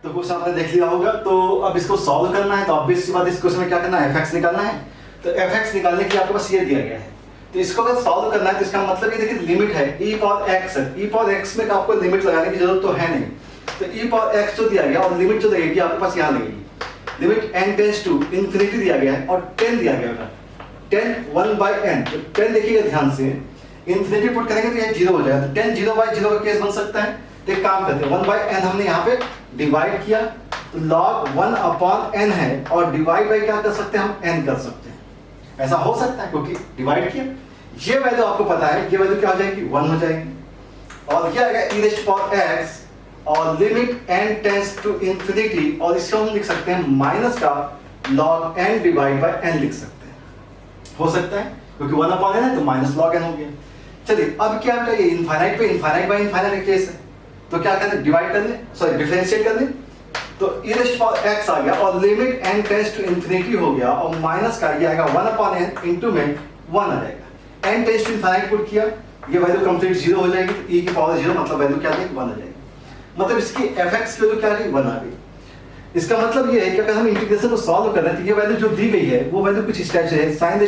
तो क्वेश्चन आपने देख लिया होगा। तो अब इसको सॉल्व करना है तो ऑब्वियस सी बात इस क्वेश्चन में क्या करना है, एफ निकालना है। तो एफ निकालने के लिए आपके पास ये दिया गया है, तो इसको अगर सॉल्व करना है तो इसका मतलब ये देखिए लिमिट है e पावर x है। e पावर x में आपको लिमिट लगाने की जरूरत तो है नहीं, तो e पावर x जो दिया गया और लिमिट जो लगेगी आपके पास यहाँ लगेगी। Limit n tends to infinity दिया गया है और 10 दिया गया है, 10 1/n। तो 10 देखिएगा ध्यान से, इन्फिनिटी पुट करेंगे तो ये 0 हो जाएगा, तो 10 0/0 का केस बन सकता है। तो एक काम करते हैं, 1/n हमने यहाँ पे डिवाइड किया तो log 1/n है और डिवाइड बाई क्या कर सकते हैं हम, n कर सकते हैं। ऐसा हो सकता है क्योंकि डिवाइड किया, ये वैल्यू आपको पता है, ये वैल्यू क्या हो जाएगी 1 हो जाएगी और ये आएगा e⁻x और limit n tends to infinity और इसको हम लिख सकते हैं माइनस का log n divide by n लिख सकते हैं। हो सकता है क्योंकि 1/n है तो माइनस log n हो गया। चलिए अब क्या करिए, इनफाइनाइट पे इनफाइनाइट बाय इनफाइनाइट केस है तो क्या करें, डिवाइड कर लें, सॉरी डिफरेंशिएट कर लें। तो e⁻x आ गया और limit n tends to infinity हो गया और माइनस का ये आएगा 1/n इनटू में 1 आ जाएगा। n tends to infinite put किया, ये वैल्यू कंप्लीट 0 हो जाएगी, तो e की पावर 0 मतलब वैल्यू क्या आ जाएगी 1 आ जाएगी। मतलब इसकी fx की वैल्यू क्या आ गई 1 आ गई। इसका मतलब ये है कि अगर हम इंटीग्रेशन को सॉल्व कर रहे हैं तो ये वैल्यू जो दी गई है वो वैल्यू कुछ इस टाइप से है, sin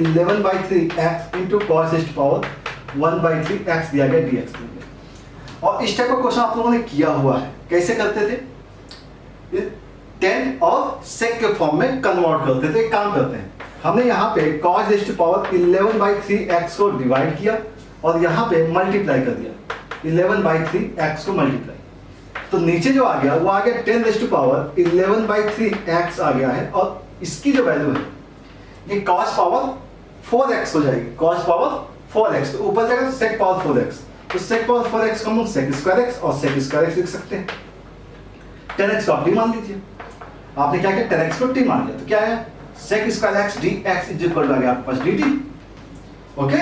11/3x into cos 1/3x दिया गया dx दिया गया। और इस टाइप का क्वेश्चन आप लोगों ने किया हुआ है, कैसे करते थे, 10 और sec के फॉर्म में कन्वर्ट करते थे। एक काम करते हैं, हमने यहाँ पे cos 11/3x को डिवाइड किया और यहाँ पे मल्टीप्लाई कर दिया 11/3x को मल्टीप्लाई, तो नीचे जो आ गया वो आ गया 10⁻11/3x आ गया है और इसकी जो वैल्यू है ये cos पावर 4x हो जाएगी, cos पावर 4x। तो ऊपर जाएगा तो sec पावर 4x, तो sec पावर 4x को हम sec स्क्वायर x और sec स्क्वायर x लिख सकते हैं। 10x को आप t मान लीजिए, आपने क्या किया 10x को t मान लिया तो क्या है sec square x dx is equal to आ गया आपके पास dt। ओके,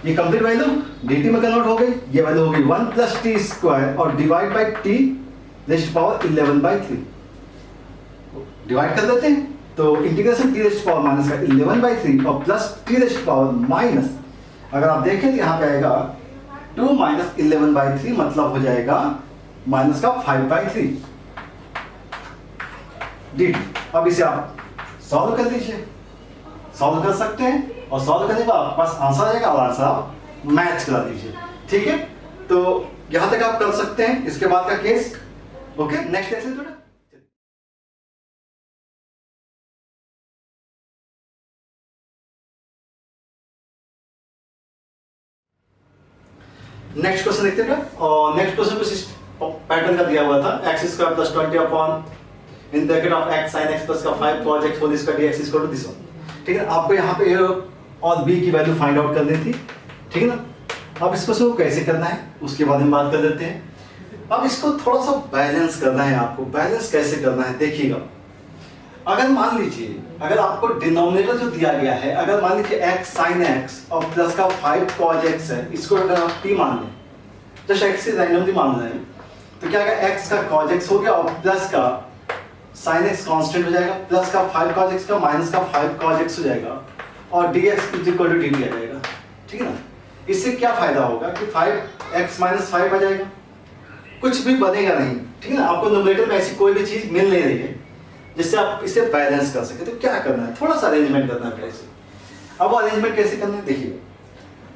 ये कंप्लीट वैल्यू dt में कन्वर्ट हो गई, ये वैल्यू हो गई 1 प्लस t स्क्वायर और divide by t raised power 11/3 divide कर देते हैं। तो integration t raised power minus का 11/3 और plus t raised power minus, अगर आप देखें तो यहाँ पे आएगा 2 माइनस 11/3 मतलब हो जाएगा माइनस का 5/3 dt। अब इसे आप सॉल्व कर लीजिए, सॉल्व कर सकते हैं और सॉल्व करने के बाद आपके पास आंसर आएगा और आंसर आप मैच करा दीजिए। ठीक है, तो यहां तक आप कर सकते हैं, इसके बाद का केस। ओके, नेक्स्ट केस थोड़ा नेक्स्ट क्वेश्चन देखते हैं। और नेक्स्ट क्वेश्चन कुछ इस पैटर्न का दिया हुआ था, x² + 20 upon in bracket of x sin x plus का 5 cos x होल इसका dx equal to this one. ठीक है, आपको यहाँ पे a और b की वैल्यू फाइंड आउट करनी थी। ठीक है ना, अब इस क्वेश्चन को कैसे करना है उसके बारे में बात कर लेते हैं। अब इसको थोड़ा सा बैलेंस करना है आपको। बैलेंस कैसे करना है देखिएगा, अगर मान लीजिए अगर आपको डिनोमिनेटर जो दिया गया है, अगर मान लीजिए x sin x और प्लस का 5 cos x है, इसको अगर आप t मान लें, जस्ट x से रैंडमली मान रहे हैं, तो क्या आएगा x का cos x हो गया और प्लस का sin x कांस्टेंट हो जाएगा, प्लस का 5 cos x का माइनस का 5 cos x हो जाएगा और dx इक्वल टू dt आ जाएगा। ठीक है ना, इससे क्या फायदा होगा कि 5x - 5 आ जाएगा, कुछ भी बनेगा नहीं। ठीक है ना, आपको न्यूमरेटर में ऐसी कोई भी चीज मिल नहीं रही है जिससे आप इसे बैलेंस कर सके। तो क्या करना है, थोड़ा सा अरेंजमेंट करना है कैसे। अब वो अरेंजमेंट कैसे करना है देखिए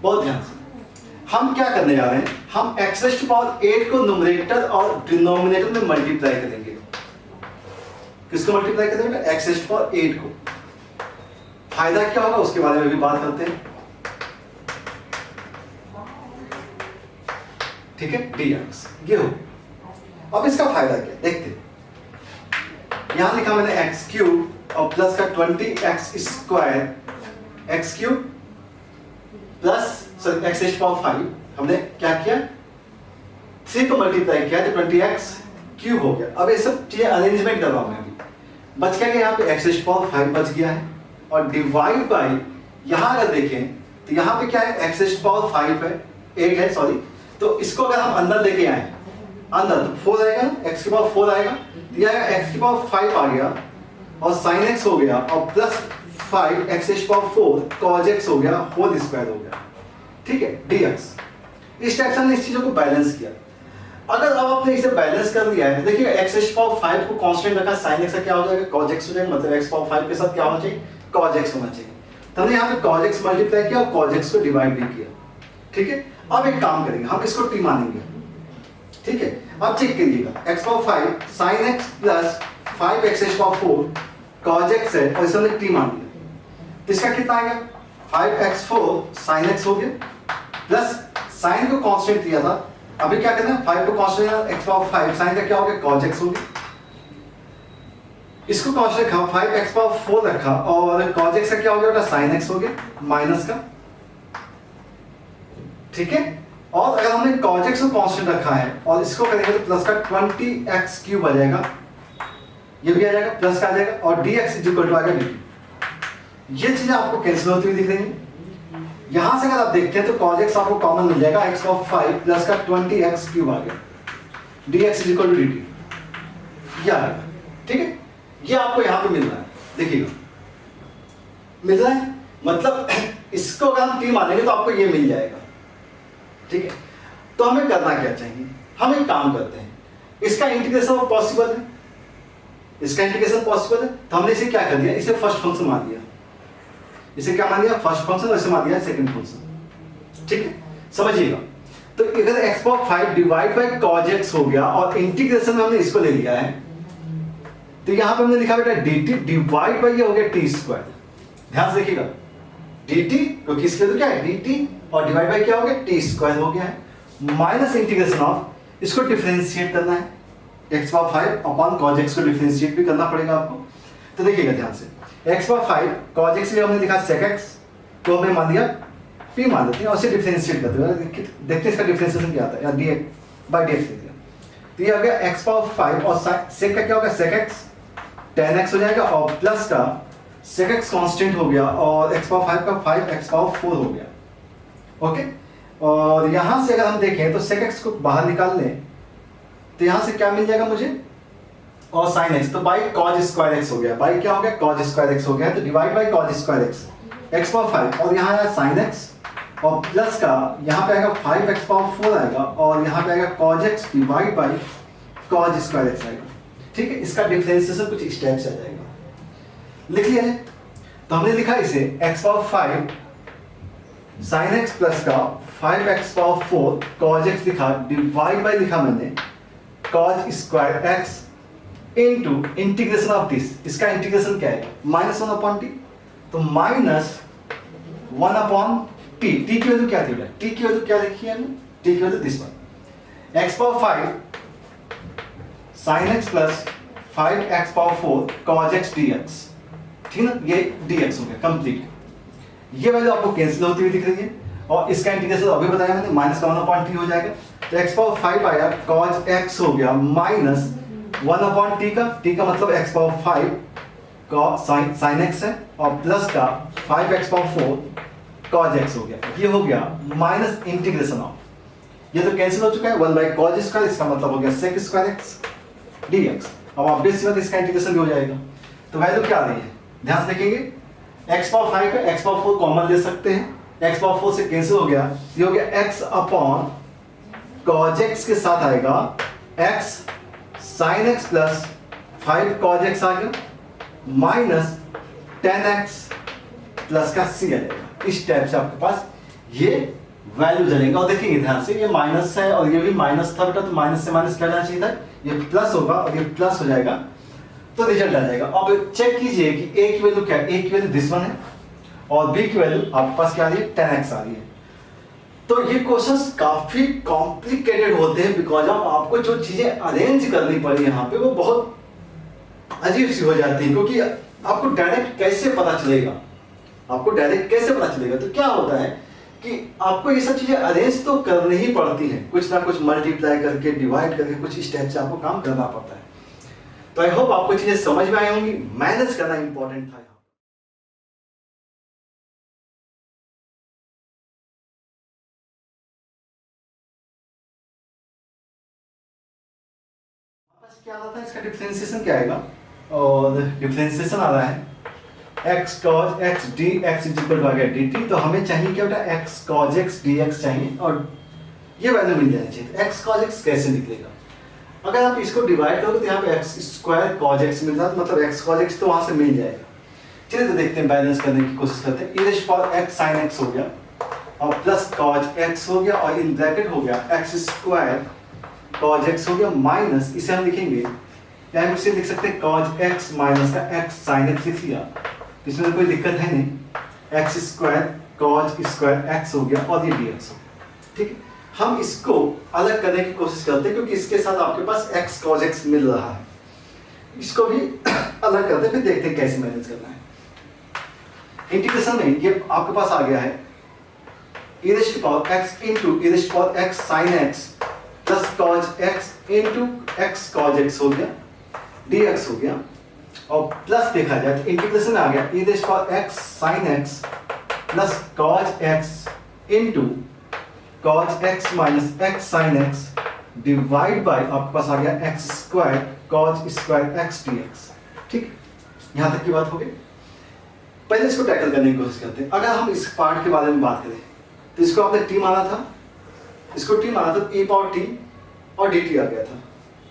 बहुत ध्यान से। हम क्या करने जा रहे हैं, हम x⁸ को न्यूमरेटर और डिनोमिनेटर में मल्टीप्लाई करेंगे। किसको मल्टीप्लाई करेंगे, x⁸ को। फायदा क्या होगा उसके बारे में भी बात करते हैं। ठीक है, dx ये हो। अब इसका फायदा क्या देखते हैं, यहां लिखा मैंने x³ और प्लस का 20x² x³ प्लस x⁵ हमने क्या किया 3 को मल्टीप्लाई किया तो 20x³ हो गया। अब ये सब चीजें अरेंजमेंट कर रहा हूं मैं अभी। बच क्या गया यहाँ पे x⁵ बच गया है और डिवाइड बाय, यहां अगर देखें तो यहाँ पे क्या है x⁵ है 8 है सॉरी, तो इसको अगर हम अंदर लेके आए अंदर तो 4 आएगा, x⁴ आएगा, दिया गया x⁵ आ गया और sin x हो गया और प्लस 5 x⁴ cos x हो गया होल स्क्वायर हो गया। ठीक है, dx। इस टाइप से हमने इस चीजों को बैलेंस किया। अगर अब आपने इसे बैलेंस कर लिया है, देखिए x की पावर 5 को कांस्टेंट रखा, sin x का क्या हो जाएगा cos x हो जाएगा, मतलब x पावर 5 के साथ क्या होना चाहिए cos x होना चाहिए। तो हमने यहाँ पे cos x मल्टीप्लाई किया और cos x को डिवाइड भी किया, ठीक है। अब एक काम करेंगे, हम इसको t मानेंगे, ठीक है। अब चेक करिएगा, x power 5 sin x plus 5x की पावर 4 cos x है और इसे हमने t मान लिया, तो इसका कितना आएगा 5x4 sin x हो गया, प्लस sin को कांस्टेंट लिया था, अभी क्या करना है 5 को कांस्टेंट लिया, x पावर 5 sin का क्या हो गया cos x हो गया, इसको कांस्टेंट रखा 5x पावर 4 रखा और cos x का क्या हो गया बेटा sin x हो गया माइनस का, ठीक है। और अगर हमने cos x को कांस्टेंट रखा है और इसको करेंगे तो प्लस का 20x क्यूब आ जाएगा, ये भी आ जाएगा, प्लस का आ जाएगा और dx इज इक्वल टू आ गया dt। ये चीजें आपको कैंसिल होती हुई दिख रही हैं। यहां से अगर आप देखते हैं तो cos x आपको कॉमन मिल जाएगा, x पावर 5 प्लस का 20x क्यूब आ गया, dx is equal to dt, ये आ गया, ठीक है। ये आपको यहां पे मिल रहा है, देखिएगा मिल रहा है, मतलब इसको अगर हम t मानेंगे तो आपको ये मिल जाएगा, ठीक है। तो हमें करना क्या चाहिए, हम एक काम करते हैं, इसका इंटीग्रेशन पॉसिबल है, इसका इंटीग्रेशन पॉसिबल है, तो हमने इसे क्या कर दिया, इसे फर्स्ट फंक्शन मान दिया, इसे क्या मान दिया फर्स्ट फंक्शन और इसे मान दिया सेकंड फंक्शन, ठीक है। समझिएगा, तो अगर x power 5 divide by cos x हो गया और इंटीग्रेशन में हमने इसको ले लिया है, तो यहां पे हमने लिखा बेटा dt डिवाइड बाय ये हो गया t स्क्वायर, ध्यान से देखिएगा dt क्योंकि इसके तो क्या है dt और डिवाइड बाय क्या हो गया t स्क्वायर हो गया है, माइनस इंटीग्रेशन ऑफ इसको डिफरेंशिएट करना है, x power 5 upon cos x को डिफरेंशिएट भी करना पड़ेगा आपको। तो देखिएगा ध्यान से, x पावर 5 cos x से हमने लिखा sec x को हमने मान दिया p मान देते हैं और इसे डिफरेंशिएट करते हैं, देखते हैं इसका डिफरेंशिएशन क्या आता है, या dx बाय dx ले दिया, तो ये हो गया x पावर 5 और sec का क्या होगा sec x tan x हो जाएगा और प्लस का sec x कांस्टेंट हो गया और x पावर 5 का 5x पावर 4 हो गया, ओके। और यहां से अगर हम देखें तो sec x को बाहर निकाल लें तो यहां से क्या मिल जाएगा मुझे, और sin x, तो बाई cos स्क्वायर x हो गया, बाई क्या हो गया cos स्क्वायर x हो गया, तो divide by cos square x power 5 और यहाँ आया sin x और प्लस का यहाँ पे आएगा 5x पावर 4 आएगा और यहाँ पे आएगा cos x divide by cos square x आएगा, ठीक है। इसका डिफरेंशिएशन कुछ स्टेप से आ जाएगा, लिख लिया है। तो हमने लिखा इसे x power 5 sin x plus का 5x पावर 4 cos x लिखा, डिवाइड बाई लिखा मैंने cos square x into integration of this, इसका इंटीग्रेशन क्या है -1 अपॉन t, तो -1 अपॉन t, t की वैल्यू क्या थी बेटा, t की वैल्यू क्या लिखी है हमने, t की value this one, x power 5 sin x plus 5x power 4 cos x dx, ठीक ना, ये dx हो गया कंप्लीट। ये वैल्यू आपको कैंसिल होती हुई दिख रही है और इसका इंटीग्रेशन अभी बताया मैंने -1 हो जाएगा, तो x पावर 5 आया cos x हो गया -1 t का मतलब x पावर 5 का sin x है और प्लस का 5x पावर 4 cos x हो गया, ये हो गया माइनस इंटीग्रेशन ऑफ, ये तो कैंसिल हो चुका है 1 बाई cos स्क्वायर, इसका मतलब हो गया sec स्क्वायर x dx। अब आप बेस में इसका इंटीग्रेशन भी हो जाएगा, तो वैल्यू क्या आ रही है ध्यान से देखेंगे, x पावर 5 का x पावर 4 कॉमन ले सकते हैं, x पावर 4 से कैंसिल हो गया, ये हो गया x अपॉन cos x के साथ आएगा x sin x plus 5 cos x आ गया माइनस 10x प्लस का c आ जाएगा। इस टाइप से आपके पास ये वैल्यू चलेगा और देखेंगे ध्यान से, ये माइनस है और ये भी माइनस था बेटा, तो माइनस से माइनस क्या जाना चाहिए था, ये प्लस होगा और ये प्लस हो जाएगा तो रिजल्ट आ जाएगा। अब चेक कीजिए कि a की वैल्यू क्या है, a की वैल्यू दिस वन है और b की वैल्यू आपके पास क्या आ रही है 10x आ रही है। तो ये क्वेश्चंस काफी कॉम्प्लिकेटेड होते हैं बिकॉज आपको जो चीजें अरेंज करनी पड़ी यहाँ पे वो बहुत अजीब सी हो जाती है, क्योंकि आपको डायरेक्ट कैसे पता चलेगा, आपको डायरेक्ट कैसे पता चलेगा, तो क्या होता है कि आपको ये सब चीजें अरेंज तो करनी ही पड़ती हैं, कुछ ना कुछ मल्टीप्लाई करके डिवाइड करके कुछ इस टाइप से आपको काम करना पड़ता है। तो आई होप आपको चीजें समझ में आई होंगी, मैनेज करना इंपॉर्टेंट था। क्या आता है, इसका डिफरेंशिएशन क्या आएगा, और डिफरेंशिएशन आ रहा है x cos x dx is equal to आ गया dt, तो हमें चाहिए क्या बेटा x cos x dx चाहिए और ये वैल्यू मिल जानी चाहिए। तो एक्स कॉज एक्स कैसे निकलेगा? अगर आप इसको डिवाइड करोगे तो यहाँ पे एक्स स्क्वायर कॉज एक्स मिल रहा है, मतलब एक्स कॉज एक्स तो वहां से मिल जाएगा। चलिए तो देखते हैं, बैलेंस करने की कोशिश करते हैं। e power x sine x हो गया और प्लस कॉज एक्स हो गया और इन ब्रैकेट हो गया एक्स स्क्वायर कॉज एक्स हो गया माइनस, इसे हम लिखेंगे या हम इसे लिख सकते हैं कॉज एक्स माइनस का एक्स साइन एक्स लिख लिया, इसमें तो कोई दिक्कत है नहीं। X square cause square x हो गया और ये dx हो गया। ठीक है, हम इसको अलग करने की कोशिश करते हैं क्योंकि इसके साथ आपके पास एक्स कॉज एक्स मिल रहा है। इसको भी अलग करते हैं, फिर देखते हैं कैसे मैनेज करना है। इंटीग्रेशन में ये आपके पास आ गया है e raised to power x into e raised to power x sin x plus cos x into x cos x हो गया, dx हो गया। और प्लस देखा जाए तो इंटीग्रेशन में आ गया e raised to power x sin x plus cos x into cos x minus x sin x divide by आपके पास आ गया x square cos square x dx। ठीक, यहां तक की बात हो गई। पहले इसको टैकल करने की कोशिश करते हैं। अगर हम इस पार्ट के बारे में बात करें तो इसको आपने t माना था, इसको t माना था, e पावर t और dt आ गया था।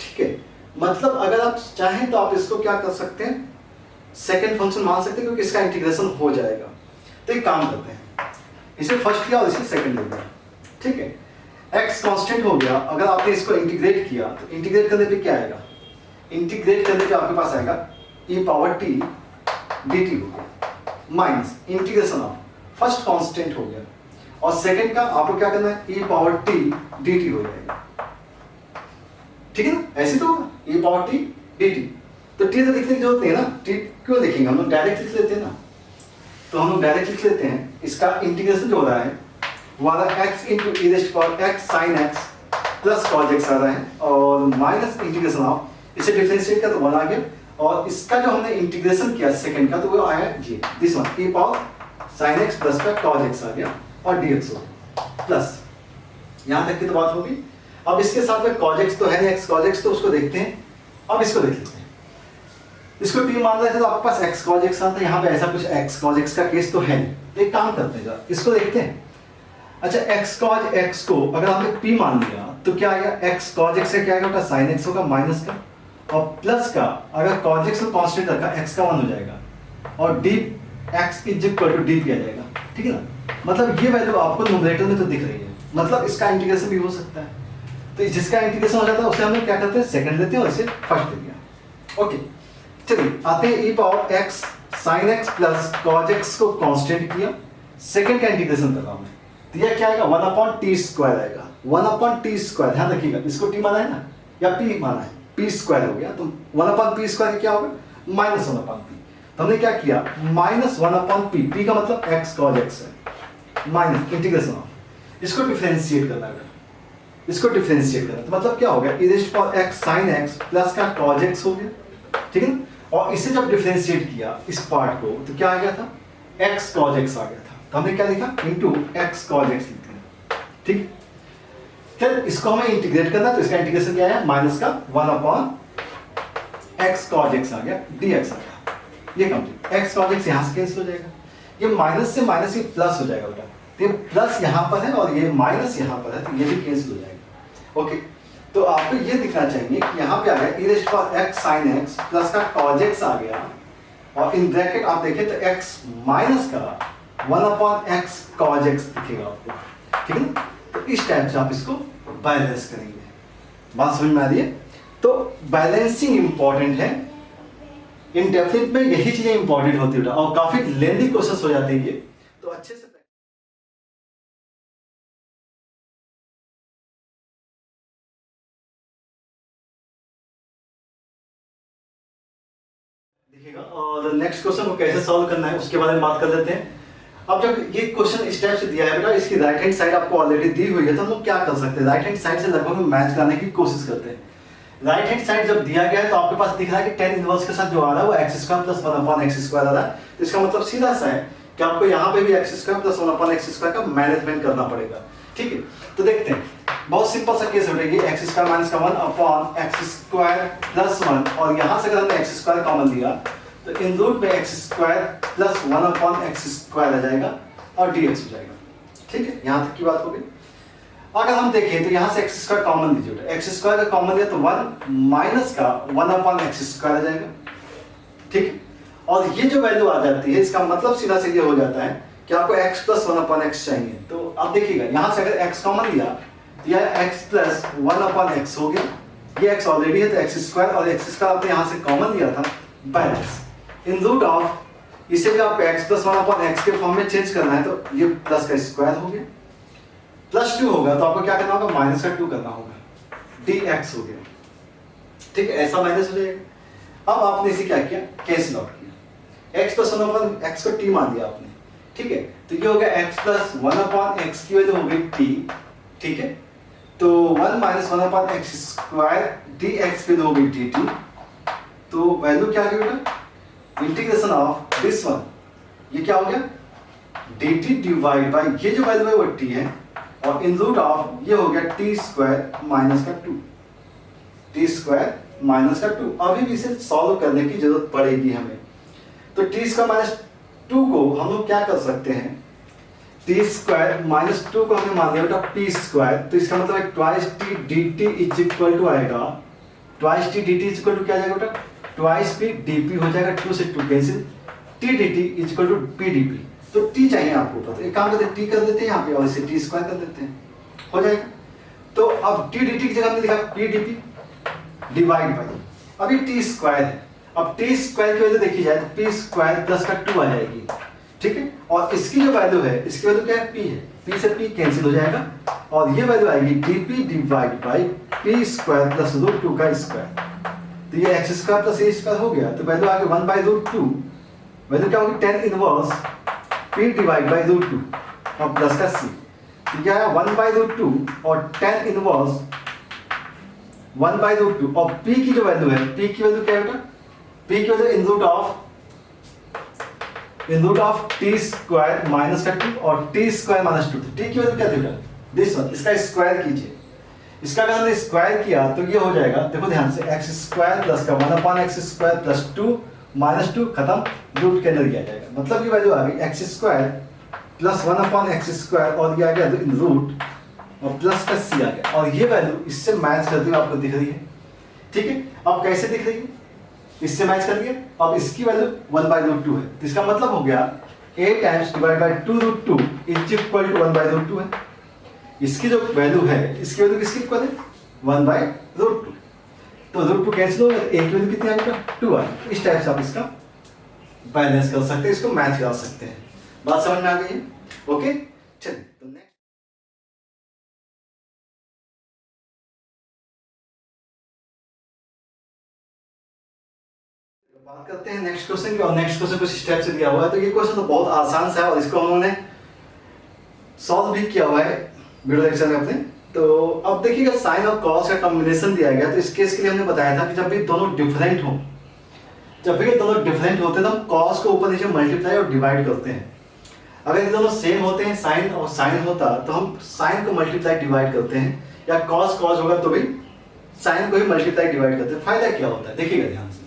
ठीक है, मतलब अगर आप चाहें तो आप इसको क्या कर सकते हैं, सेकंड फंक्शन मान सकते हैं क्योंकि इसका इंटीग्रेशन हो जाएगा। तो एक काम करते हैं, इसे फर्स्ट किया और इसे सेकंड ले लिया। ठीक है, x कांस्टेंट हो गया। अगर आपने इसको इंटीग्रेट किया तो इंटीग्रेट करने पे क्या आएगा, इंटीग्रेट करने पे आपके पास आएगा e पावर t dt हो गया minus integration of first constant हो गया और सेकंड का आपको क्या करना है, e पावर t dt हो जाएगा। ठीक है ना, ऐसे तो होगा e पावर t dt। तो t तो लिखने की जरूरत नहीं है ना, t क्यों लिखेंगे, हम लोग डायरेक्ट लिख लेते हैं ना। तो हम लोग डायरेक्ट लिख लेते हैं, इसका इंटीग्रेशन जो हो रहा है वाला x into e raised to power x sin x plus cos x आ रहा है और माइनस इंटीग्रेशन ऑफ, इसे डिफरेंशिएट कर तो 1 आ गया और इसका जो हमने इंटीग्रेशन किया सेकंड का तो वो आया ये this one e power sin x plus का cos x आ गया और dx हो गया प्लस। यहां तक की तो बात होगी। अब इसके साथ में cos x तो है नहीं, x cos x तो उसको देखते हैं। अब इसको देख लेते हैं, इसको t मान रहे थे तो आपके पास x cos x आता है, यहाँ पे ऐसा कुछ x cos x का केस तो है नहीं। एक काम करते हैं जरा इसको देखते हैं। अच्छा, x cos x को अगर हमने p मान लिया तो क्या आएगा, x cos x का क्या आएगा, sin x होगा माइनस का और प्लस का अगर cos x को कांस्टेंट रखा x का 1 हो जाएगा और d x is equal to d भी आ जाएगा। ठीक है ना, मतलब ये वैल्यू आपको न्यूमरेटर में तो दिख रही है, मतलब इसका इंटीग्रेशन भी हो सकता है। तो जिसका इंटीग्रेशन हो जाता है उसे हम लोग क्या करते हैं, सेकंड लेते हैं और इसे फर्स्ट ले लिया। ओके, चलिए आते हैं e power x sin x plus cos x को कांस्टेंट किया, सेकंड का इंटीग्रेशन कर रहा हूं मैं, तो यह क्या आएगा 1/t स्क्वायर आएगा। 1/t स्क्वायर, ध्यान रखिएगा इसको t माना है ना या p माना है, p स्क्वायर हो गया तो 1/p स्क्वायर क्या होगा माइनस 1/p। तो हमने क्या किया माइनस 1/p, p का मतलब x cos x है माइनस इंटीग्रेशन ऑफ, इसको डिफरेंशिएट करना है, इसको डिफरेंशिएट करना तो मतलब क्या हो गया e raised to power x sin x plus का cos x हो गया। ठीक है, और इसे जब डिफरेंशिएट किया इस पार्ट को तो क्या आ गया था, x cos x आ गया था। तो हमने क्या लिखा इनटू x cos x लिख दिया। ठीक, फिर इसको हमें इंटीग्रेट करना तो इसका इंटीग्रेशन क्या है माइनस का 1/x cos x आ गया, dx आ गया। ये कंप्लीट, x cos x यहां से कैंसिल हो जाएगा, ये माइनस से माइनस ये प्लस हो जाएगा बेटा, तो ये प्लस यहां पर है और ये माइनस यहां पर है तो ये भी कैंसिल हो जाएगा। ओके, तो आपको ये दिखना चाहिए कि यहाँ पे आ गया e raised to power x sin x plus का cos x आ गया और इन ब्रैकेट आप देखें तो x माइनस का 1/x cos x दिखेगा आपको। ठीक है ना, तो इस टाइप से आप इसको बैलेंस करेंगे। बात समझ में आ रही है? तो बैलेंसिंग इंपॉर्टेंट है, इंडेफिनिट में यही चीजें इंपॉर्टेंट होती है और काफी लेंथी क्वेश्चंस हो जाते हैं ये, तो अच्छे से देखिएगा। और नेक्स्ट क्वेश्चन को कैसे सॉल्व करना है उसके बारे में बात कर लेते हैं। अब जब ये क्वेश्चन इस टाइप से दिया है बेटा, इसकी राइट हैंड साइड आपको ऑलरेडी दी हुई है तो हम लोग क्या कर सकते हैं, राइट हैंड साइड से लगभग मैच करने की कोशिश करते हैं। राइट हैंड साइड जब दिया गया है तो आपके पास दिख रहा है कि tan इनवर्स के साथ जो आ रहा है वो x square plus 1/x square आ रहा है। तो इसका मतलब सीधा सा है कि आपको यहाँ पे भी x square plus 1/x square का मैनेजमेंट करना पड़ेगा। ठीक है, तो देखते हैं, बहुत सिंपल सा केस है, ये x स्क्वायर माइनस का 1/x स्क्वायर प्लस 1 और यहाँ से अगर हमने x स्क्वायर कॉमन लिया तो इन रूट में x square plus 1/x square आ जाएगा और dx हो जाएगा। ठीक है, यहाँ तक की बात हो गई। अगर हम देखें तो यहाँ से एक्स स्क्वायर कॉमन लीजिए बेटा, एक्स स्क्वायर का कॉमन लिया तो 1 माइनस का 1/x स्क्वायर आ जाएगा, ठीक है। और ये जो वैल्यू आ जाती है इसका मतलब सीधा सीधे हो जाता है कि आपको x प्लस 1/x चाहिए। तो आप देखिएगा यहाँ से अगर x कॉमन लिया तो यह x प्लस 1/x हो गया, ये x ऑलरेडी है तो x स्क्वायर, और x स्क्वायर आपने यहाँ से कॉमन लिया था बैलेंस इन रूट ऑफ, इसे भी आपको x प्लस 1/x के फॉर्म में चेंज करना है तो ये प्लस का स्क्वायर हो गया, प्लस 2 होगा तो आपको क्या करना होगा, माइनस का 2 करना होगा, dx हो गया, ठीक है, ऐसा माइनस हो जाएगा। अब आपने इसे क्या किया, कैंसिल आउट किया, x प्लस 1/x को t मान दिया आपने, ठीक है। तो ये हो गया x प्लस 1/x की वैल्यू हो गई t, ठीक है। तो 1 माइनस 1/x स्क्वायर dx की वैल्यू हो गई dt, तो वैल्यू क्या आ गई बेटा, इंटीग्रेशन ऑफ दिस वन, ये क्या हो गया dt डिवाइड बाय ये जो वैल्यू है वो t है, और इन रूट ऑफ ये हो गया t स्क्वायर माइनस का 2, t स्क्वायर माइनस का 2। अभी भी इसे सॉल्व करने की जरूरत पड़ेगी हमें, तो t स्क्वायर माइनस 2 को हम लोग क्या कर सकते हैं, t स्क्वायर माइनस 2 को हमने मान लिया बेटा p स्क्वायर, तो इसका मतलब है twice t dt is equal to आएगा, twice t dt is equal to क्या जाएगा बेटा, ट्वाइस p dp हो जाएगा, 2 से 2 cancel, t dt is equal to p dp। तो t चाहिए आपको पता, एक काम करते हैं t कर देते हैं यहाँ पे और इसे t स्क्वायर कर देते हैं, हो जाएगा। तो अब t dt की जगह हमने लिखा p dp डिवाइड बाय, अभी t स्क्वायर है, अब t स्क्वायर की वैल्यू देखी जाए तो p स्क्वायर प्लस का 2 आ जाएगी, ठीक है। और इसकी जो वैल्यू है, इसकी वैल्यू क्या है, p है, p से p कैंसिल हो जाएगा, और ये वैल्यू आएगी dp divide by p square plus root 2 का स्क्वायर, तो ये x square plus a square हो गया, तो वैल्यू आ गई 1/√2, वैल्यू क्या होगी, tan inverse p divide by √2 और प्लस का c, तो क्या है 1/√2 और tan इनवर्स 1/√2, और p की जो वैल्यू है, p की वैल्यू क्या है बेटा, p की value in root of t square minus का 2 और t स्क्वायर माइनस 2, t की वैल्यू क्या थी बेटा, दिस वन, इसका स्क्वायर कीजिए, इसका अगर हमने स्क्वायर किया तो ये हो जाएगा, देखो ध्यान से, x स्क्वायर प्लस का 1/x स्क्वायर प्लस 2 माइनस 2 खत्म, रूट के अंदर किया जाएगा, मतलब ये वैल्यू आ गई x square plus 1/x square, और ये आ गया रूट और प्लस का c आ गया, और ये वैल्यू इससे मैच करती हुई आपको दिख रही है, ठीक है। अब कैसे दिख रही है, इससे मैच कर लिया, अब इसकी वैल्यू 1/√2 है, तो इसका मतलब हो गया a times divide by 2√2 is equal to 1/√2 है, इसकी जो वैल्यू है, इसकी वैल्यू किसकी इक्वल है, 1/√2, तो √2 कैंसिल हो गया, a की वैल्यू कितनी आएगी, 2 आएगी। इस टाइप से आप इसका बैलेंस कर सकते हैं, इसको मैच करा सकते हैं, बात समझ में आ गई है, ओके। चलिए तो नेक्स्ट बात करते हैं नेक्स्ट क्वेश्चन की, और नेक्स्ट क्वेश्चन कुछ स्टेप से दिया हुआ है, तो ये क्वेश्चन तो बहुत आसान सा है और इसको हमने सॉल्व भी किया हुआ है वीडियो लेक्चर में अपने। तो अब देखिएगा साइन और कॉस का कॉम्बिनेशन दिया गया, तो इस केस के लिए हमने बताया था कि जब भी दोनों डिफरेंट हो, जब भी ये दोनों डिफरेंट होते हैं तो हम कॉस को ऊपर नीचे मल्टीप्लाई और डिवाइड करते हैं। अगर ये दोनों सेम होते हैं, साइन और साइन होता, तो हम साइन को मल्टीप्लाई डिवाइड करते हैं, या कॉस कॉस होगा तो भी साइन को ही मल्टीप्लाई डिवाइड करते हैं। फायदा क्या होता है देखिएगा ध्यान से,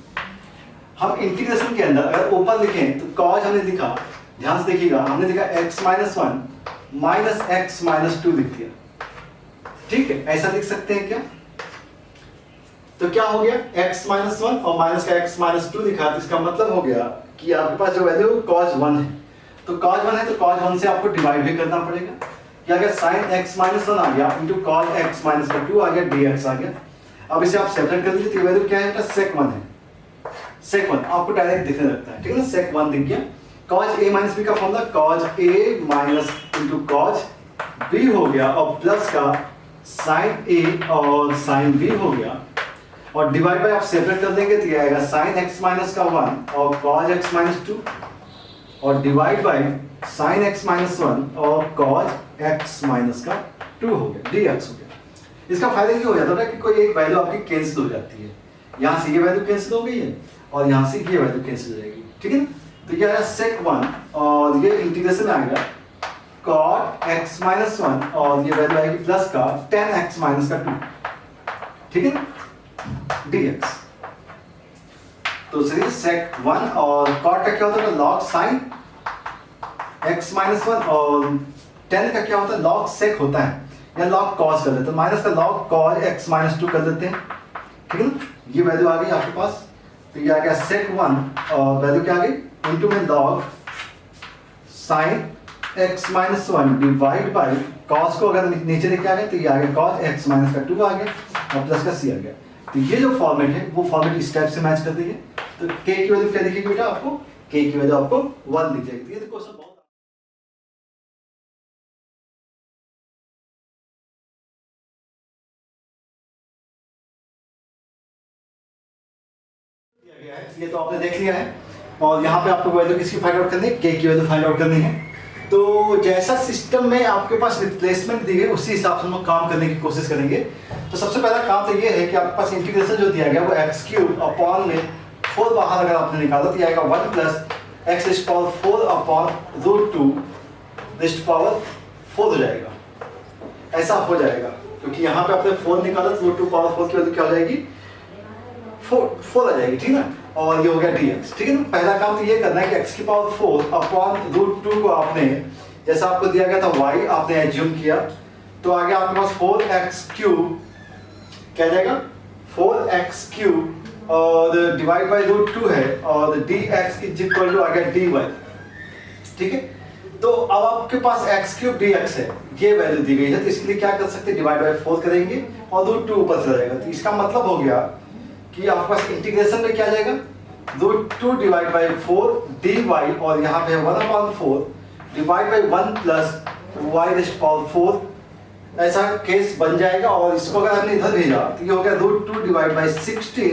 हम इंटीग्रेशन के अंदर अगर ऊपर लिखें तो कॉस हमने लिखा, ध्यान से देखिएगा, हमने लिखा x-1 माइनस x-2 लिख दिया, ठीक है, ऐसा लिख सकते हैं क्या। तो क्या हो गया, x-1 और माइनस का x-2 लिखा, तो इसका मतलब हो गया कि आपके पास जो वैल्यू cos 1 है, तो cos 1 है तो cos 1 से आपको डिवाइड भी करना पड़ेगा, कि अगर sin x-1 आ गया इंटू cos x-2 आ गया, dx आ गया। अब इसे आप सेपरेट कर लीजिए, तो वैल्यू क्या है, sec 1 है, sec 1 आपको डायरेक्ट दिखने लगता है, ठीक है ना, sec 1 दिख गया। cos a माइनस b का formula cos a minus into cos b हो गया, और प्लस का sin a और sin b हो गया, और डिवाइड बाय आप सेपरेट कर देंगे तो ये आएगा sin x माइनस का 1 और cos x माइनस 2, और divide bye sin x minus 1 और cos x माइनस का 2 हो गया, dx हो गया। इसका फायदा ये हो जाता है कि कोई एक वैल्यू आपकी कैंसिल हो जाती है, यहाँ से ये वैल्यू कैंसिल हो गई है और यहाँ से ये वैल्यू कैंसिल हो जाएगी, ठीक है ना। तो ये आया sec 1 और ये इंटीग्रेशन में आएगा cot x माइनस 1 और ये वैल्यू आएगी प्लस का tan x माइनस का 2, ठीक है ना, dx। तो चलिए sec 1 और cot का क्या होता है, log sin x माइनस 1, और tan का क्या होता है, log sec होता है। या log cos कर देते हैं, माइनस का log cos x माइनस 2 कर देते हैं, ठीक है ना। ये वैल्यू आ गई आपके पास, तो ये आ गया sec 1 और वैल्यू क्या आ गई इनटू में log sin x minus 1 divide by cos को अगर नीचे लेके आ गए तो ये आ गया cos x माइनस का 2 आ गया और प्लस का c आ गया। तो ये जो फॉर्मेट है वो फॉर्मेट इस टाइप से मैच कर दी है। तो k की वैल्यू क्या दिखेगी बेटा आपको, k की वैल्यू आपको 1 दिख जाएगी। ये देखो सब बहुत ये तो आपने देख लिया है। और यहाँ पे आपको वैल्यू किसकी फाइंड आउट करनी है, k की वैल्यू फाइंड आउट करनी है। तो जैसा सिस्टम में आपके पास रिप्लेसमेंट दी गई उसी हिसाब से हम लोग काम करने की कोशिश करेंगे। तो सबसे पहला काम तो ये है कि आपके पास इंटीग्रेशन जो दिया गया वो एक्स क्यूब अपॉन में 4 बाहर अगर आपने निकाला तो ये आएगा 1 प्लस एक्स इज पावर 4 अपॉन रूट 2 रेस्ट पावर 4 हो जाएगा, ऐसा हो जाएगा। क्योंकि यहाँ पे आपने 4 निकाला तो रूट 2 पावर 4 की वैल्यू क्या हो जाएगी 4 आ जाएगी, ठीक है ना। और ये हो गया dx, ठीक है ना। पहला काम तो ये करना है कि x की पावर 4 अपॉन रूट 2 को आपने जैसा आपको दिया गया था y आपने एज्यूम किया, तो आ गया आपके पास 4x क्यूब, क्या जाएगा 4x क्यूब और डिवाइड बाय रूट 2 है और dx इज इक्वल टू आ गया dy, ठीक है। तो अब आपके पास x क्यूब dx है, ये वैल्यू दी गई है, तो इसके लिए क्या कर सकते हैं डिवाइड बाय 4 करेंगे और रूट 2 ऊपर चला जाएगा। तो इसका मतलब हो गया कि आपके पास इंटीग्रेशन में क्या जाएगा रूट 2 डिवाइड बाई 4 dy और यहाँ पे 1/4 divide by 1 plus y rest power 4, ऐसा केस बन जाएगा। और इसको अगर हमने इधर भेजा तो ये हो गया रूट 2 डिवाइड बाई 16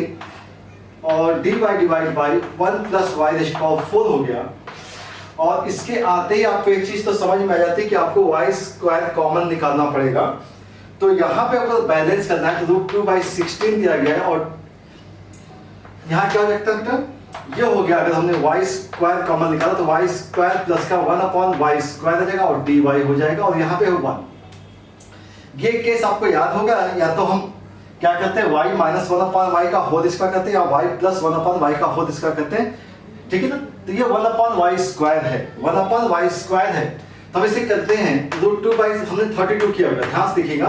और dy divide by 1 plus y rest power 4 हो गया। और इसके आते ही आपको एक चीज तो समझ में आ जाती है कि आपको y स्क्वायर कॉमन निकालना पड़ेगा। तो यहाँ पे आपको बैलेंस करना है, तो रूट 2 बाई 16 दिया गया है और यहाँ क्या हो जाता है बेटा, ये हो गया अगर हमने y स्क्वायर कॉमन निकाला तो y स्क्वायर प्लस का 1/y स्क्वायर आ जाएगा और dy हो जाएगा और यहाँ पे 1। ये केस आपको याद होगा, या तो हम क्या करते हैं y माइनस 1/y का होल स्क्वायर करते हैं या y प्लस 1/y का होल स्क्वायर करते हैं, ठीक है ना। तो ये 1/y स्क्वायर है, 1/y स्क्वायर है। तो हम इसे करते हैं रूट 2 बाई हमने 32 किया होगा, ध्यान से देखिएगा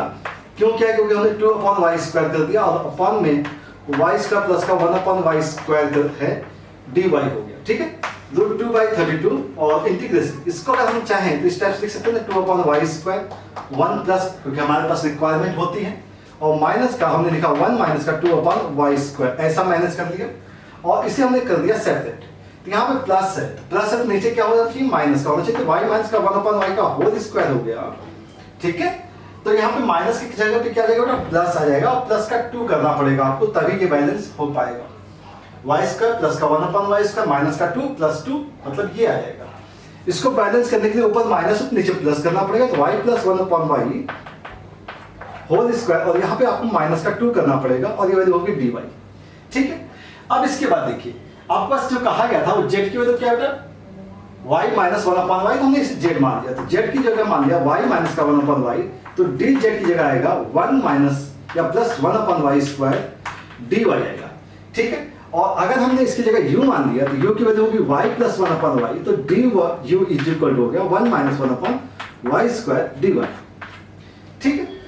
क्यों क्या है, क्योंकि हमने 2/y स्क्वायर कर दिया और अपॉन में y स्क्वायर प्लस का 1/y स्क्वायर है dy हो गया, ठीक है। रूट 2 बाई 32 और इंटीग्रेशन इसको अगर हम चाहें तो इस टाइप से लिख सकते हैं 2/y स्क्वायर 1 प्लस, क्योंकि हमारे पास रिक्वायरमेंट होती है, और माइनस का हमने लिखा 1 माइनस का 2/y स्क्वायर, ऐसा माइनस कर लिया और इसे हमने कर दिया सेपरेट। तो यहाँ पे प्लस है, प्लस है तो नीचे क्या हो जाती है माइनस का होना चाहिए, तो y माइनस का 1/y का होल स्क्वायर हो गया, ठीक है। तो यहाँ पे माइनस की जगह पे क्या जाएगा बेटा प्लस आ जाएगा और प्लस का 2 करना पड़ेगा आपको, तभी ये बैलेंस हो पाएगा। y स्क्वायर प्लस का 1/y स्क्वायर माइनस का 2 प्लस 2 मतलब ये आ जाएगा। इसको बैलेंस करने के लिए ऊपर माइनस नीचे प्लस करना पड़ेगा, तो y plus 1/y whole square और यहाँ पे आपको माइनस का 2 करना पड़ेगा और ये वैल्यू होगी dy, ठीक है। अब इसके बाद देखिए आपके पास जो कहा गया था वो z की वैल्यू क्या है बेटा y माइनस 1/y, तो हमने इसे z मान लिया, तो z की जगह मान लिया y माइनस का 1/y, तो dz की जगह आएगा 1 माइनस या प्लस 1/y स्क्वायर dy आएगा, ठीक है। और अगर हमने इसकी जगह u मान लिया तो u की वैल्यू होगी y प्लस 1/y, तो du इज इक्वल टू हो गया 1 माइनस 1/y स्क्वायर dy, ठीक है।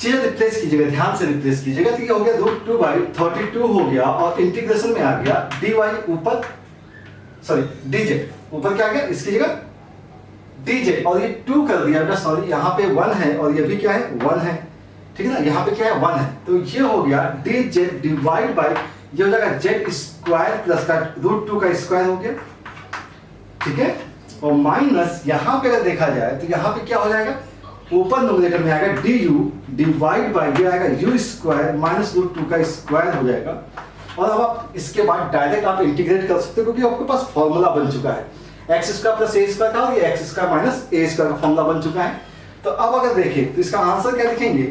चीजें रिप्लेस कीजिएगा, ध्यान से रिप्लेस कीजिएगा। तो ये हो गया रूट 2 बाई 32 हो गया और इंटीग्रेशन में आ गया dy ऊपर, सॉरी dz ऊपर क्या आ गया इसकी जगह dz और ये 2 कर दिया बेटा, सॉरी यहाँ पे 1 है और ये भी क्या है 1 है, ठीक है ना। यहाँ पे क्या है 1 है, तो ये हो गया dz डिवाइड बाई ये हो जाएगा z स्क्वायर प्लस का रूट 2 का स्क्वायर हो गया, ठीक है। और माइनस यहाँ पे अगर देखा जाए तो यहाँ पे क्या हो जाएगा ऊपर न्यूमरेटर में आएगा du डिवाइड बाई ये आएगा u स्क्वायर माइनस रूट 2 का स्क्वायर हो जाएगा। और अब आप इसके बाद डायरेक्ट आप इंटीग्रेट कर सकते हो क्योंकि आपके पास फॉर्मूला बन चुका है, एक्स स्क्वायर प्लस ए स्क्वायर था और ये एक्स स्क्वायर माइनस ए स्क्वायर का फॉर्मूला बन चुका है। तो अब अगर देखें तो इसका आंसर क्या लिखेंगे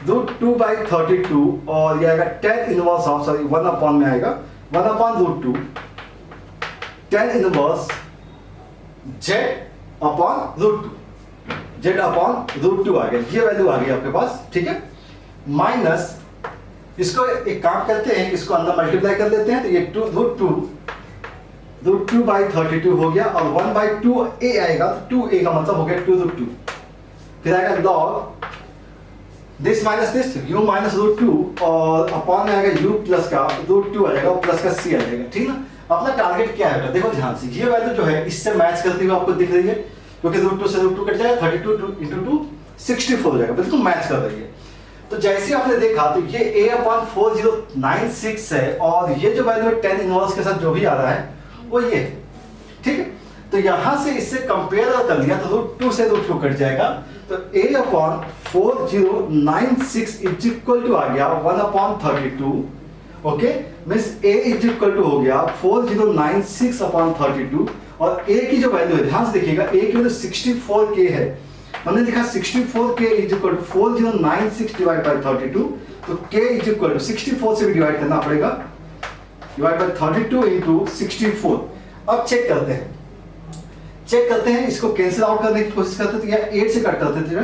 रूट 2 बाई 32 और ये आएगा 10 इनवर्स ऑफ, सॉरी 1 अपॉन में आएगा 1 upon root 2 10 inverse z upon root 2, z upon root 2 आ गया, ये वैल्यू आ गई आपके पास, ठीक है। माइनस इसको एक काम करते हैं, इसको अंदर मल्टीप्लाई कर लेते हैं, तो ये रूट 2 बाई 32 हो गया और 1 बाई 2 a आएगा, तो 2a का मतलब हो गया 2 रूट 2, फिर आएगा log this minus this, u minus root two, और अपॉन में आएगा u प्लस का रूट टू आ जाएगा और प्लस का c आ जाएगा, ठीक ना। अपना टारगेट क्या है बेटा, देखो ध्यान से, ये वैल्यू जो है इससे मैच करती हुई आपको दिख रही है, क्योंकि रूट टू से रूट टू कट जाएगा, 32 इंटू 2 64 हो जाएगा, बिल्कुल मैच कर रही है। तो जैसे आपने देखा तो ये a/4096 है, और ये जो वैल्यू है 10 इनवर्स के साथ जो भी आ रहा है वो ये है, ठीक है। तो यहां से इससे कंपेयर कर लिया तो रूट टू से रूट टू कट जाएगा, तो a/4096 इज इक्वल टू आ गया 1/32, okay, means a is equal to हो गया 4096/32, और a की जो वैल्यू है ध्यान से देखिएगा, a की वैल्यू 64k है, हमने लिखा 64k is equal to 4096 divide by 32, तो k इज इक्वल टू 64 से भी डिवाइड करना पड़ेगा, डिवाइड बाय 32 इंटू 64। अब चेक करते हैं, इसको कैंसिल आउट करने की कोशिश करते थे, या 8 से कट करते थे,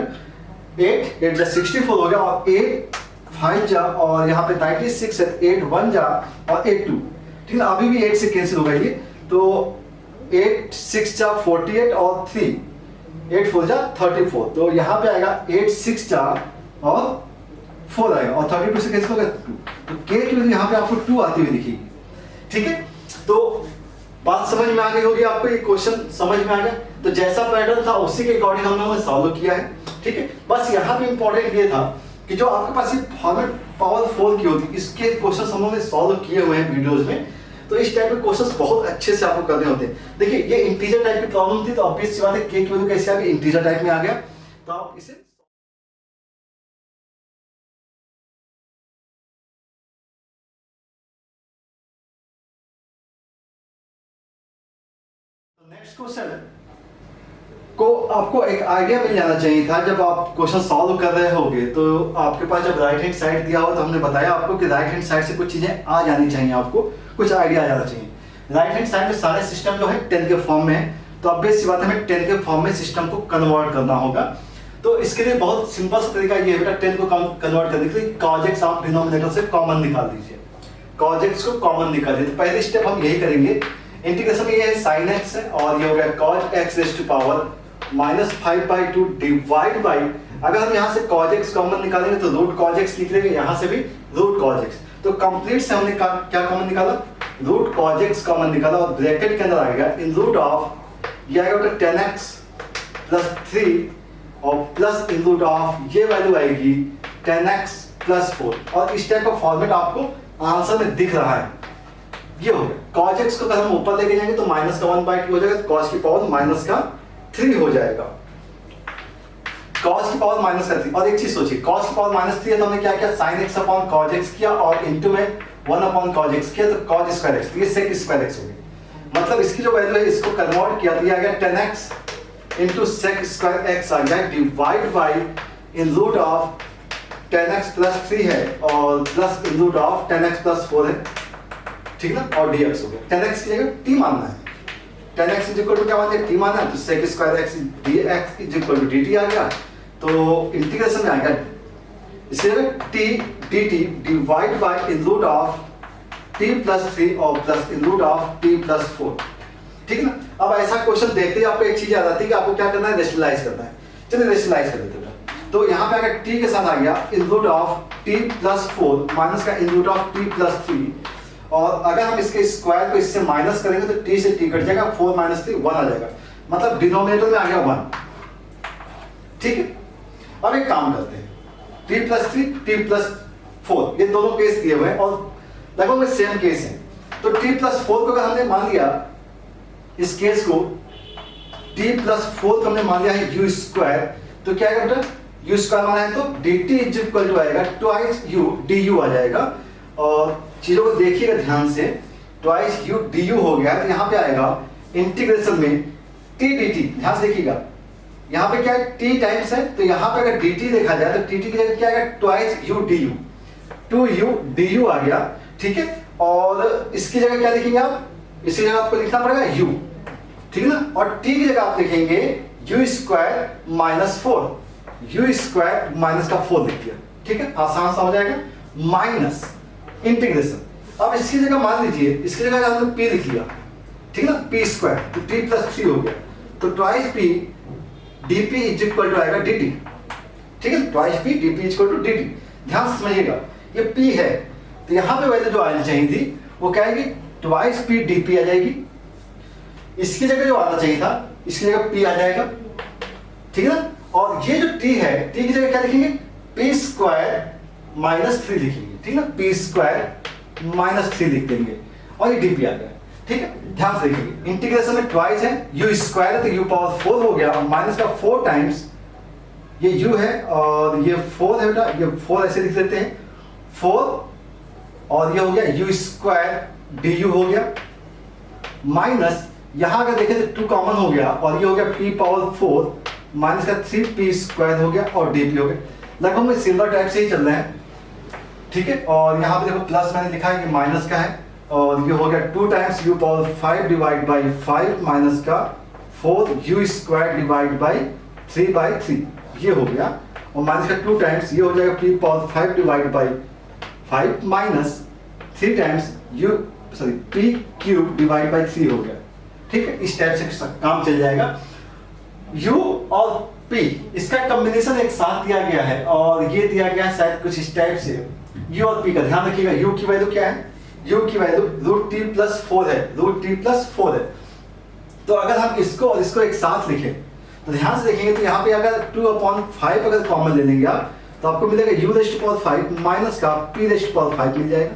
8 जा 64 हो गया, और 8 5 जा, और यहाँ पे 96 है, 8 1 जा और 8 2, ठीक है। अभी भी 8 से कैंसिल होगा ये, तो 8 6 जा 48 और 3 8 4 जा 34, तो यहाँ पे आएगा 8 6 जा और 4 आएगा, और 32 से कैंसिल होगा 2, तो k की वैल्यू यहाँ पे आपको 2 आती हुई दिखेगी, ठीक है। तो बात समझ में आ गई होगी आपको, ये क्वेश्चन समझ में आ गया। तो जैसा पैटर्न था उसी के अकॉर्डिंग हमने सॉल्व किया है, ठीक है। बस यहाँ पे इंपॉर्टेंट ये था कि जो आपके पास ये फॉर्मेट पावर 4 की होती, इसके क्वेश्चन हम लोगों ने सॉल्व किए हुए हैं वीडियोस में, तो इस टाइप के क्वेश्चंस बहुत अच्छे से आपको करने होते हैं। देखिए ये इंटीजर टाइप की प्रॉब्लम थी, तो ऑब्वियस सी बात है k की वैल्यू कैसे आ गई, इंटीजर टाइप में आ गया, तो आप इसे नेक्स्ट क्वेश्चन को आपको एक आइडिया मिल जाना चाहिए था जब आप क्वेश्चन सॉल्व कर रहे होगे, तो आपके पास जब राइट हैंड साइड दिया हो तो हमने बताया आपको कि राइट हैंड साइड से कुछ चीजें आ जानी चाहिए, आपको कुछ आइडिया आ जाना चाहिए। राइट हैंड साइड में सारे सिस्टम जो है 10 के फॉर्म में है, तो ऑब्वियस सी बात है हमें 10 के फॉर्म में सिस्टम को कन्वर्ट करना होगा। तो इसके लिए बहुत सिंपल सा तरीका ये है बेटा, 10 को कन्वर्ट करने के लिए cos x आप डिनोमिनेटर से कॉमन निकाल दीजिए, cos x को कॉमन निकालिए। तो पहले स्टेप हम यही करेंगे, इंटीग्रेशन में ये है sin x है, और ये हो गया cos x raise to power -5/2 divide by, अगर हम यहाँ से cos x कॉमन निकालेंगे तो रूट cos x निकलेगा, यहाँ से भी रूट cos x, तो कंप्लीट से हमने क्या कॉमन निकाला, रूट cos x कॉमन निकाला, और ब्रैकेट के अंदर आएगा इन रूट ऑफ, ये आएगा 10x प्लस 3 और प्लस इन रूट ऑफ, ये वैल्यू आएगी 10x प्लस 4, और इस टाइप का फॉर्मेट आपको आंसर में दिख रहा है। ये हो गया cos x को अगर हम ऊपर लेके जाएंगे तो माइनस का 1/2 हो जाएगा, तो cos की पावर माइनस का 3 हो जाएगा, cos की पावर माइनस का 3। और एक चीज सोचिए, cos की पावर माइनस 3 है तो हमने क्या किया, sin x upon cos x किया, और इनटू में 1 अपॉन cos x किया, तो cos स्क्वायर x, ये sec स्क्वायर x हो गया। मतलब इसकी जो वैल्यू है इसको कन्वर्ट किया तो ये आ गया 10x into sec square x आ गया, divide by in root of 10x plus 3 है, और plus in root of 10x plus 4 है, ठीक ना, और dx हो गया। 10x की जगह t मानना है, 10x इज इक्वल टू क्या मानते हैं, t मानना है, तो sec square x dx is equal to dt आ गया, तो इंटीग्रेशन में आ गया इसकी जगह t dt divide by in root of t plus 3 और plus in root of t plus 4, ठीक है ना। अब ऐसा क्वेश्चन देखते ही आपको एक चीज याद आती है कि आपको क्या करना है, रेशनलाइज करना है। चलिए रेशनलाइज कर देते हैं, तो यहाँ पे अगर t के साथ आ गया in root of t plus 4 minus का in root of t plus 3, और अगर हम इसके स्क्वायर को इससे माइनस करेंगे तो t से t कट जाएगा, 4 माइनस 3 1 आ जाएगा, मतलब डिनोमिनेटर में आ गया 1, ठीक है। अब एक काम करते हैं, t प्लस 3 t प्लस 4, ये दोनों केस दिए हुए हैं और लगभग में सेम केस है, तो t प्लस 4 को अगर हमने मान लिया, इस केस को t प्लस 4 को हमने मान लिया है u स्क्वायर, तो क्या आएगा बेटा, u स्क्वायर माना है तो dt इज इक्वल टू आएगा ट्वाइस u du आ जाएगा, और चीजों को देखिएगा ध्यान से, ट्वाइस u du हो गया, तो यहाँ पे आएगा इंटीग्रेशन में t dt, ध्यान से देखिएगा, यहाँ पे क्या है t टाइम्स है, तो यहाँ पे अगर dt देखा जाए तो dt की जगह क्या आएगा, twice u du, 2u du आ गया, ठीक है। और इसकी जगह क्या लिखेंगे आप, इसकी जगह आपको लिखना पड़ेगा u, ठीक है ना, और t की जगह आप लिखेंगे u square minus 4, u square minus का 4 लिख दिया, ठीक है, आसान सा हो जाएगा, माइनस इंटीग्रेशन। अब इसकी जगह मान लीजिए, इसकी जगह हमने p लिख लिया, ठीक है ना, p स्क्वायर, तो t प्लस 3 हो गया, तो twice p dp is equal to आएगा dt, ठीक है, twice P D P equal to D T. ध्यान से समझिएगा, ये पी है तो यहाँ पे वैल्यू जो आनी चाहिए थी वो क्या आएगी, ट्वाइस पी डी पी आ जाएगी। इसकी जगह जो आना चाहिए था इसकी जगह पी आ जाएगा, ठीक है ना। और ये जो टी है, टी की जगह क्या लिखेंगे, पी स्क्वायर माइनस 3 लिखेंगे, ठीक है ना, पी स्क्वायर माइनस 3 लिख देंगे और ये डी पी आ गया, ठीक है। ध्यान से देखिए, इंटीग्रेशन में ट्वाइस है, यू स्क्वायर है तो यू पावर 4 हो गया, माइनस का 4 टाइम्स ये u है और ये 4 है बेटा, ये 4 ऐसे लिख देते हैं 4 और ये हो गया u स्क्वायर डी यू हो गया, माइनस यहां अगर देखें तो 2 कॉमन हो गया और ये हो गया p पावर 4 माइनस का 3p स्क्वायर हो गया और dp हो गया। लगभग में सिल्वर टाइप से ही चल रहे हैं, ठीक है। और यहाँ पे देखो प्लस मैंने लिखा है, ये माइनस का है और ये हो गया 2 times u power 5 divide by 5 minus का 4 u स्क्वायर डिवाइड बाई 3/3 ये हो गया, और माइनस का 2 टाइम्स ये हो जाएगा p power 5 divide by 5 minus 3 times p cube divide by 3 हो गया, ठीक है। इस टाइप से काम चल जाएगा। u और p इसका कॉम्बिनेशन एक साथ दिया गया है और ये दिया गया है शायद कुछ इस टाइप से। u और p का ध्यान रखिएगा, u की वैल्यू क्या है, u की वैल्यू √t+4 है, √t+4 है। तो अगर हम इसको और इसको एक साथ लिखें तो ध्यान से देखेंगे तो यहाँ पे अगर 2/5 अगर कॉमन ले लेंगे आप तो आपको मिलेगा u⁵5 माइनस का p⁵5 मिल जाएगा,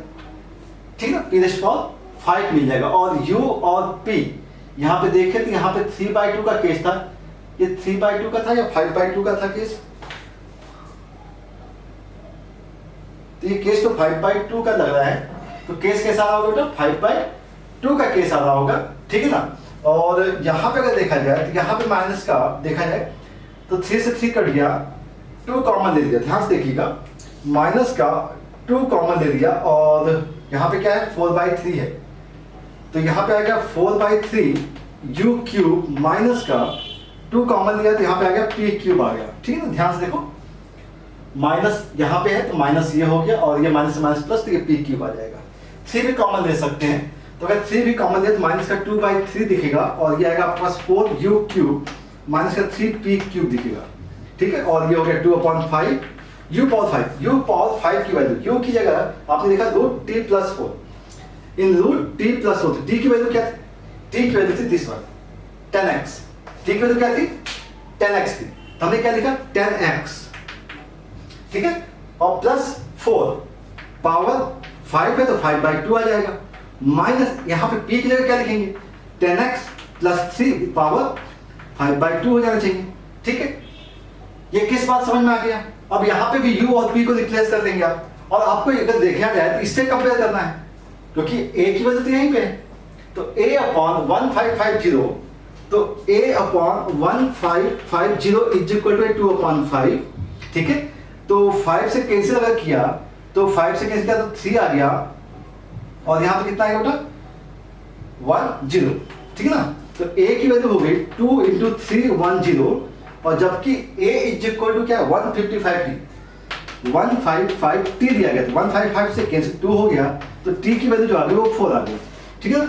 ठीक है, p⁵5 मिल जाएगा। और u और p यहाँ पे देखें तो यहाँ पे 3/2 का केस था, ये 3/2 का था या 5/2 का था केस, तो ये केस तो 5/2 का लग रहा है, तो केस कैसा आ रहा होगा बेटा, 5/2 का केस आ रहा होगा, ठीक है ना। और यहाँ पे अगर देखा जाए तो यहाँ पे माइनस का देखा जाए तो 3 से 3 कट गया, 2 कॉमन ले लिया, ध्यान से देखिएगा, माइनस का 2 कॉमन ले लिया और यहाँ पे क्या है 4/3 है, तो यहाँ पे आ गया 4/3 u क्यूब माइनस का 2 कॉमन लिया तो यहाँ पे आ गया p क्यूब आ गया, ठीक है ना। ध्यान से देखो, माइनस यहाँ पे है तो माइनस ये हो गया और ये माइनस माइनस प्लस तो ये p क्यूब आ जाएगा। 3 भी कॉमन ले सकते हैं, तो अगर 3 भी कॉमन ले तो माइनस का 2/3 दिखेगा और ये आएगा आपके पास 4u क्यूब माइनस का 3p क्यूब दिखेगा, ठीक है। और ये हो गया 2/5 u पावर 5 की वैल्यू u की जगह आपने देखा √t+4 इन √t+4, t की वैल्यू क्या थी, t की वैल्यू थी दिस वन 10x, t की वैल्यू क्या थी 10x थी, तो हमने क्या लिखा 10x, ठीक है। और प्लस 4 पावर 5 है तो 5/2 आ जाएगा, माइनस यहाँ पे p की जगह क्या लिखेंगे 10x प्लस 3 पावर 5/2 हो जाना चाहिए, ठीक है। ये किस बात समझ में आ गया। अब यहाँ पे भी u और p को रिप्लेस कर देंगे आप, और आपको अगर देखा जाए तो इससे कंपेयर करना है क्योंकि a की वजह तो यहीं पे है, तो a/1550 तो a/1550 इज इक्वल टू 2/5, ठीक है। तो 5 से कैंसिल अगर किया तो 5 से कैंसिल किया तो 3 आ गया और यहाँ पे कितना आएगा बेटा 10, ठीक है ना। तो a की वैल्यू हो गई 2 × 3 10 और जबकि a इज इक्वल टू क्या 155t दिया गया, तो 155 से कैंसिल 2 हो गया तो t की वैल्यू जो आ गई वो 4 आ गई, ठीक है।